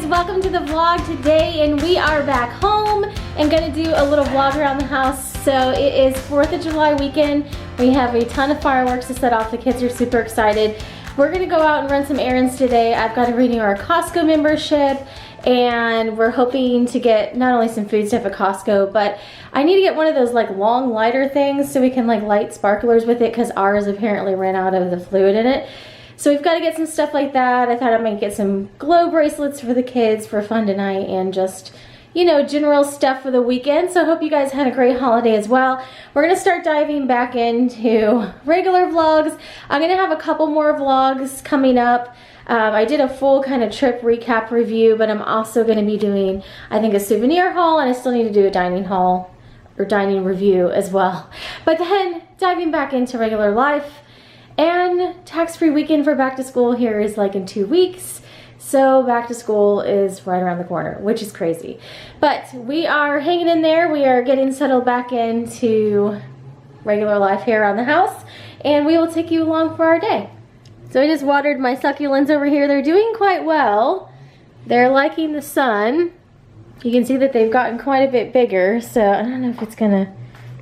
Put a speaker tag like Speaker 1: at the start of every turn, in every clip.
Speaker 1: guys, welcome to the vlog today, and we are back home and gonna do a little vlog around the house. So it is 4th of July weekend. We have a ton of fireworks to set off. The kids are super excited. We're gonna go out and run some errands today. I've got to renew our Costco membership, and we're hoping to get not only some food stuff at Costco, but I need to get one of those like long lighter things so we can like light sparklers with it, because ours apparently ran out of the fluid in it. So we've got to get some stuff like that. I thought I might get some glow bracelets for the kids for fun tonight, and just, you know, general stuff for the weekend. So I hope you guys had a great holiday as well. We're going to start diving back into regular vlogs. I'm going to have a couple more vlogs coming up. I did a full kind of trip recap review, but I'm also going to be doing, I think, a souvenir haul, and I still need to do a dining haul or dining review as well. But then diving back into regular life. And tax-free weekend for back to school here is like in 2 weeks. So back to school is right around the corner, which is crazy. But we are hanging in there. We are getting settled back into regular life here around the house. And we will take you along for our day. So I just watered my succulents over here. They're doing quite well. They're liking the sun. You can see that they've gotten quite a bit bigger. So I don't know if it's going to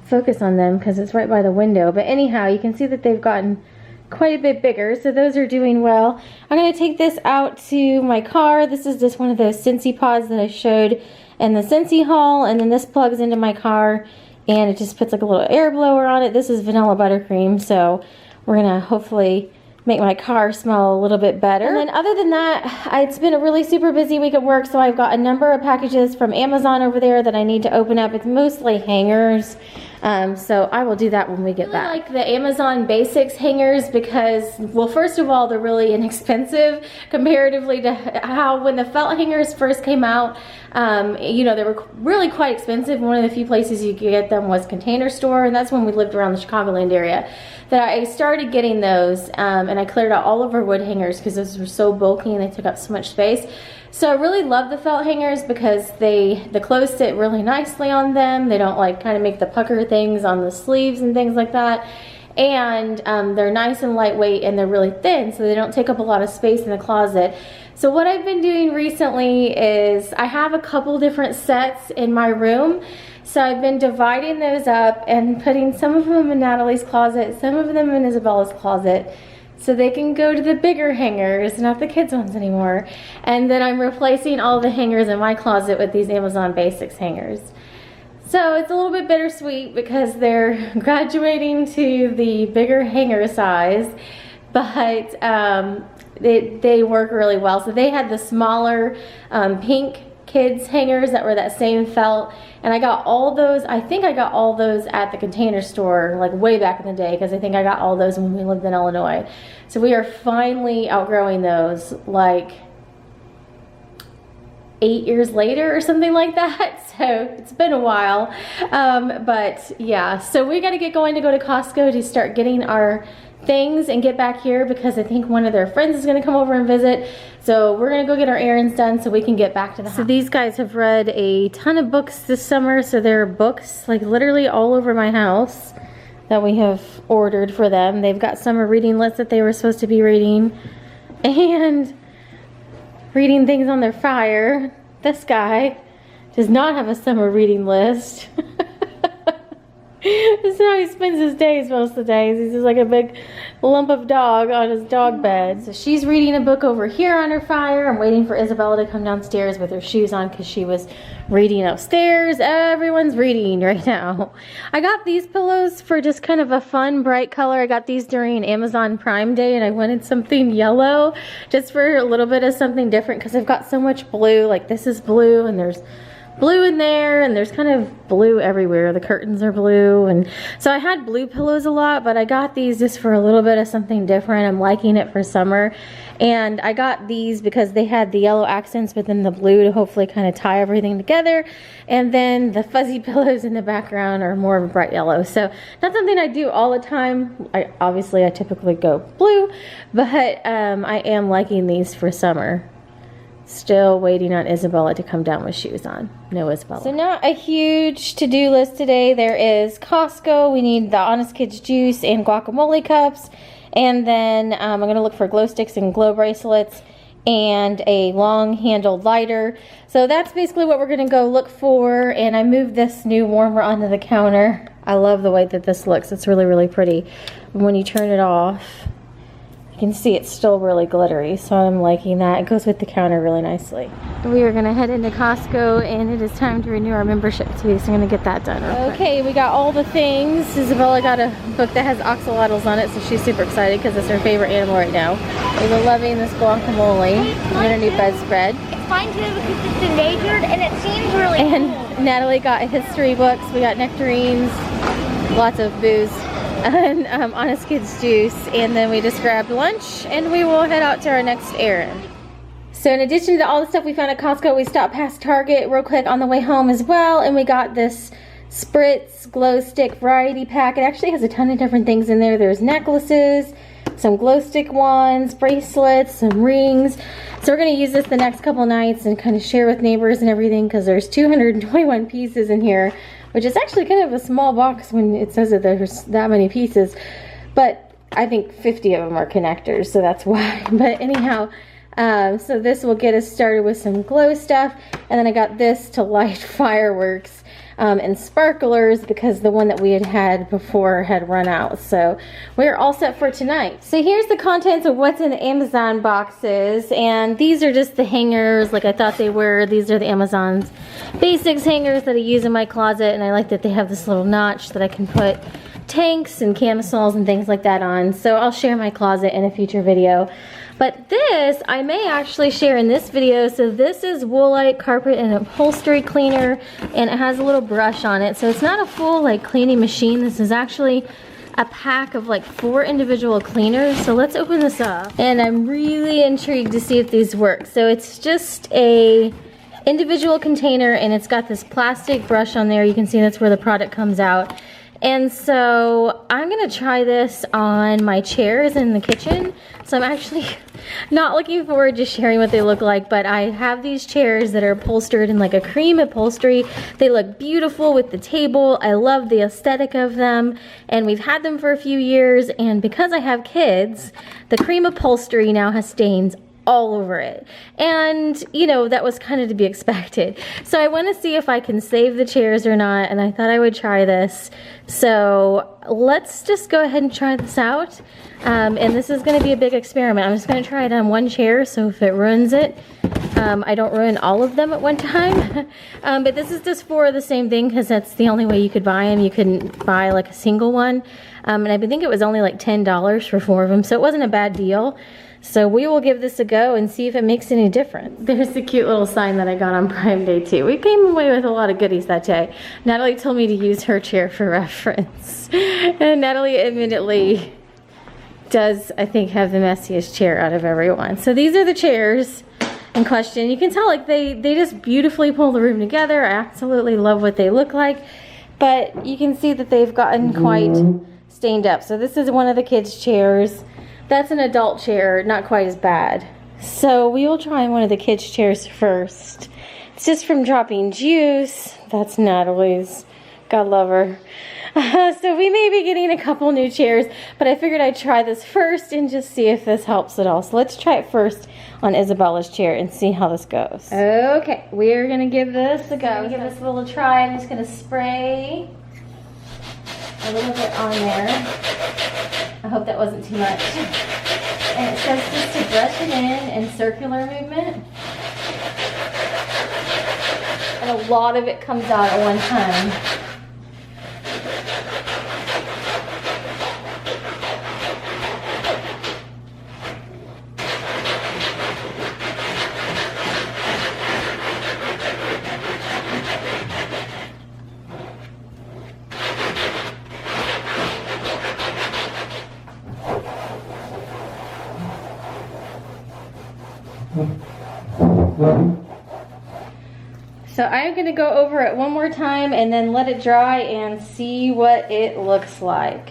Speaker 1: focus on them because it's right by the window. But anyhow, you can see that they've gotten quite a bit bigger, so those are doing well. I'm going to take this out to my car. This is just one of those Scentsy pods that I showed in the Scentsy haul, and then this plugs into my car and it just puts like a little air blower on it. This is vanilla buttercream, so we're going to hopefully make my car smell a little bit better. And then other than that, it's been a really super busy week at work, so I've got a number of packages from Amazon over there that I need to open up. It's mostly hangers. So I will do that when we get back. I like the Amazon Basics hangers because, well, first of all, they're really inexpensive comparatively to how when the felt hangers first came out. You know, they were really quite expensive. One of the few places you could get them was Container Store, and that's when we lived around the Chicagoland area that I started getting those, and I cleared out all of our wood hangers because those were so bulky and they took up so much space. So I really love the felt hangers because the clothes sit really nicely on them. They don't like kind of make the pucker things on the sleeves and things like that. And they're nice and lightweight, and they're really thin, so they don't take up a lot of space in the closet. So what I've been doing recently is I have a couple different sets in my room. So I've been dividing those up and putting some of them in Natalie's closet, some of them in Isabella's closet, so they can go to the bigger hangers, not the kids' ones anymore. And then I'm replacing all the hangers in my closet with these Amazon Basics hangers. So it's a little bit bittersweet because they're graduating to the bigger hanger size, but they work really well. So they had the smaller pink kids hangers that were that same felt, and I got all those, I think I got all those at the Container Store like way back in the day, because I think I got all those when we lived in Illinois. So we are finally outgrowing those like 8 years later or something like that. So it's been a while, but yeah, so we got to get going to go to Costco to start getting our things and get back here, because I think one of their friends is going to come over and visit. So we're going to go get our errands done so we can get back to the house. So these guys have read a ton of books this summer, so there are books like literally all over my house that we have ordered for them. They've got summer reading lists that they were supposed to be reading, and reading things on their fire. This guy does not have a summer reading list. This is how he spends his days most of the days. He's just like a big lump of dog on his dog bed. So she's reading a book over here on her fire. I'm waiting for Isabella to come downstairs with her shoes on because she was reading upstairs. Everyone's reading right now. I got these pillows for just kind of a fun, bright color. I got these during Amazon Prime Day, and I wanted something yellow just for a little bit of something different because I've got so much blue. Like this is blue, and there's blue in there, and there's kind of blue everywhere. The curtains are blue, and so I had blue pillows a lot, but I got these just for a little bit of something different. I'm liking it for summer, and I got these because they had the yellow accents but then the blue to hopefully kind of tie everything together, and then the fuzzy pillows in the background are more of a bright yellow. So not something I do all the time. Obviously I typically go blue, but I am liking these for summer. Still waiting on Isabella to come down with shoes on. No Isabella. So not a huge to-do list today. There is Costco. We need the Honest Kids juice and guacamole cups. And then I'm going to look for glow sticks and glow bracelets. and a long handled lighter. So that's basically what we're gonna go look for. And I moved this new warmer onto the counter. I love the way that this looks. It's really, really pretty. And when you turn it off, you can see it's still really glittery. So I'm liking that. It goes with the counter really nicely. We are gonna head into Costco and it is time to renew our membership too. So I'm gonna get that done real quick. Okay, we got all the things. Isabella got a book that has axolotls on it, so she's super excited because it's her favorite animal right now. We've been loving this guacamole. We got a new bedspread.
Speaker 2: It's fine too because it's endangered and it seems really cool.
Speaker 1: Natalie got history books. We got nectarines, lots of booze, and Honest Kids juice. And then we just grabbed lunch and we will head out to our next errand. So in addition to all the stuff we found at Costco, we stopped past Target real quick on the way home as well. And we got this Spritz glow stick variety pack. It actually has a ton of different things in there. There's necklaces, some glow stick ones, bracelets, some rings. So we're gonna use this the next couple nights and kind of share with neighbors and everything because there's 221 pieces in here, which is actually kind of a small box when it says that there's that many pieces. But I think 50 of them are connectors, so that's why. But anyhow, so this will get us started with some glow stuff. And then I got this to light fireworks and sparklers because the one that we had before had run out. So we're all set for tonight. So here's the contents of what's in the Amazon boxes. And these are just the hangers like I thought they were. These are the Amazon's basics hangers that I use in my closet. And I like that they have this little notch that I can put tanks and camisoles and things like that on. So I'll share my closet in a future video. But this, I may actually share in this video. So this is Woolite Carpet and Upholstery Cleaner, and it has a little brush on it. So it's not a full like cleaning machine. This is actually a pack of like 4 individual cleaners. So let's open this up. And I'm really intrigued to see if these work. So it's just a individual container and it's got this plastic brush on there. You can see that's where the product comes out. And so I'm gonna try this on my chairs in the kitchen. So I'm actually not looking forward to sharing what they look like, but I have these chairs that are upholstered in like a cream upholstery. They look beautiful with the table. I love the aesthetic of them, and we've had them for a few years, and because I have kids, the cream upholstery now has stains all over it. And you know, that was kind of to be expected. So I want to see if I can save the chairs or not, and I thought I would try this. So let's just go ahead and try this out. And this is going to be a big experiment. I'm just going to try it on one chair, so if it ruins it, I don't ruin all of them at one time. But this is just for the same thing because that's the only way you could buy them. You couldn't buy like a single one. And I think it was only like $10 for 4 of them, so it wasn't a bad deal. So we will give this a go and see if it makes any difference. There's the cute little sign that I got on Prime Day too. We came away with a lot of goodies that day. Natalie told me to use her chair for reference. And Natalie admittedly does, I think, have the messiest chair out of everyone. So these are the chairs in question. You can tell like they just beautifully pull the room together. I absolutely love what they look like. But you can see that they've gotten quite stained up. So this is one of the kids' chairs. That's an adult chair, not quite as bad. So we will try one of the kids' chairs first. It's just from Dropping Juice. That's Natalie's. God love her. So we may be getting a couple new chairs, but I figured I'd try this first and just see if this helps at all. So let's try it first on Isabella's chair and see how this goes. Okay, we're gonna give this a go. I'm gonna give this a little try. I'm just gonna spray a little bit on there. I hope that wasn't too much. And it says just to brush it in circular movement. And a lot of it comes out at one time. So I'm going to go over it one more time and then let it dry and see what it looks like.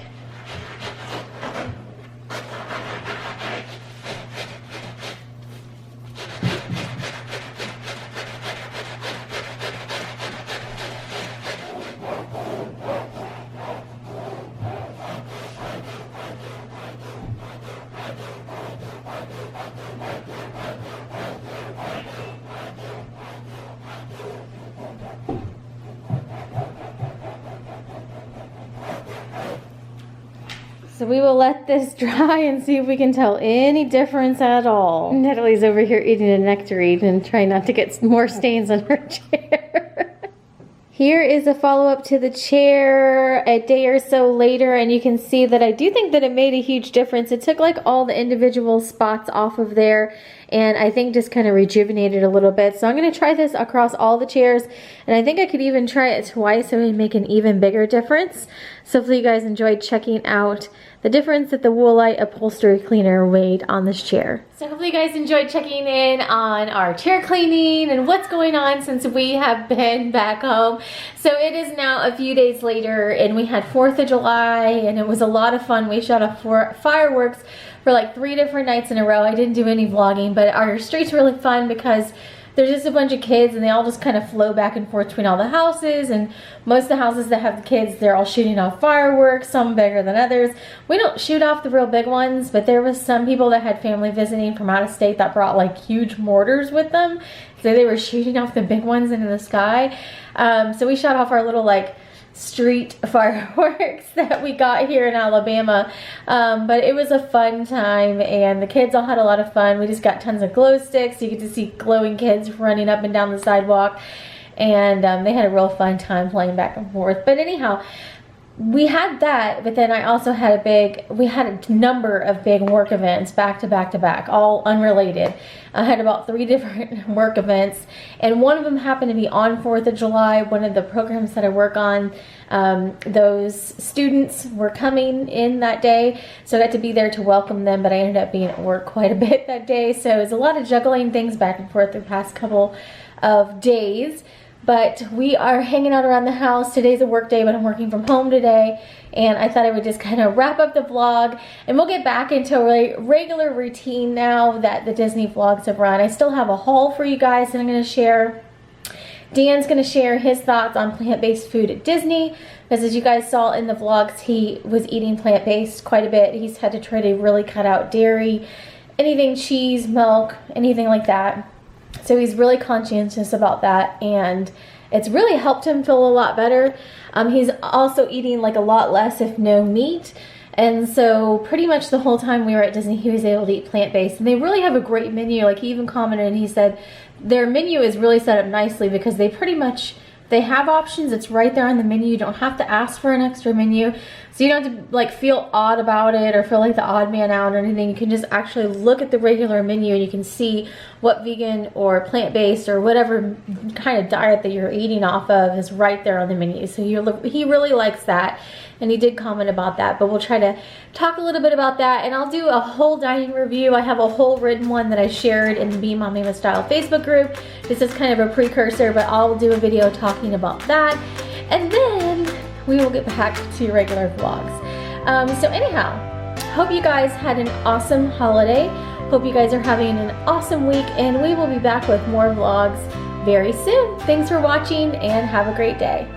Speaker 1: So we will let this dry and see if we can tell any difference at all. Natalie's over here eating a nectarine and trying not to get more stains on her chair. Here is a follow-up to the chair a day or so later, and you can see that I do think that it made a huge difference. It took like all the individual spots off of there, and I think just kind of rejuvenated a little bit. So I'm going to try this across all the chairs, and I think I could even try it twice and make an even bigger difference. So hopefully you guys enjoyed checking out the difference that the Woolite upholstery cleaner made on this chair. So hopefully you guys enjoyed checking in on our chair cleaning and what's going on since we have been back home. So it is now a few days later, and we had 4th of July, and it was a lot of fun. We shot off fireworks for like 3 different nights in a row. I didn't do any vlogging, but our street's really fun because there's just a bunch of kids, and they all just kind of flow back and forth between all the houses, and most of the houses that have the kids, they're all shooting off fireworks, some bigger than others. We don't shoot off the real big ones, but there was some people that had family visiting from out of state that brought like huge mortars with them, so they were shooting off the big ones into the sky. So we shot off our little like street fireworks that we got here in Alabama, but it was a fun time, and the kids all had a lot of fun. We just got tons of glow sticks. You get to see glowing kids running up and down the sidewalk, and they had a real fun time playing back and forth. But anyhow, we had that, but then I also had we had a number of big work events back to back to back, all unrelated. I had about 3 different work events, and one of them happened to be on 4th of July. One of the programs that I work on, those students were coming in that day, so I got to be there to welcome them, but I ended up being at work quite a bit that day, so it was a lot of juggling things back and forth the past couple of days. But we are hanging out around the house. Today's a work day, but I'm working from home today. And I thought I would just kind of wrap up the vlog. And we'll get back into a regular routine now that the Disney vlogs have run. I still have a haul for you guys that I'm going to share. Dan's going to share his thoughts on plant-based food at Disney. Because as you guys saw in the vlogs, he was eating plant-based quite a bit. He's had to try to really cut out dairy, anything cheese, milk, anything like that. So he's really conscientious about that, and it's really helped him feel a lot better. He's also eating like a lot less, if no meat. And so pretty much the whole time we were at Disney, he was able to eat plant-based. And they really have a great menu. Like he even commented, and he said their menu is really set up nicely because they have options. It's right there on the menu. You don't have to ask for an extra menu. So you don't have to like feel odd about it or feel like the odd man out or anything. You can just actually look at the regular menu, and you can see what vegan or plant-based or whatever kind of diet that you're eating off of is right there on the menu. So he really likes that, and he did comment about that. But we'll try to talk a little bit about that, and I'll do a whole dining review. I have a whole written one that I shared in the BeingMommywithStyle Facebook group. This is kind of a precursor, but I'll do a video talking about that, and then we will get back to regular vlogs. So anyhow, hope you guys had an awesome holiday. Hope you guys are having an awesome week, and we will be back with more vlogs very soon. Thanks for watching, and have a great day.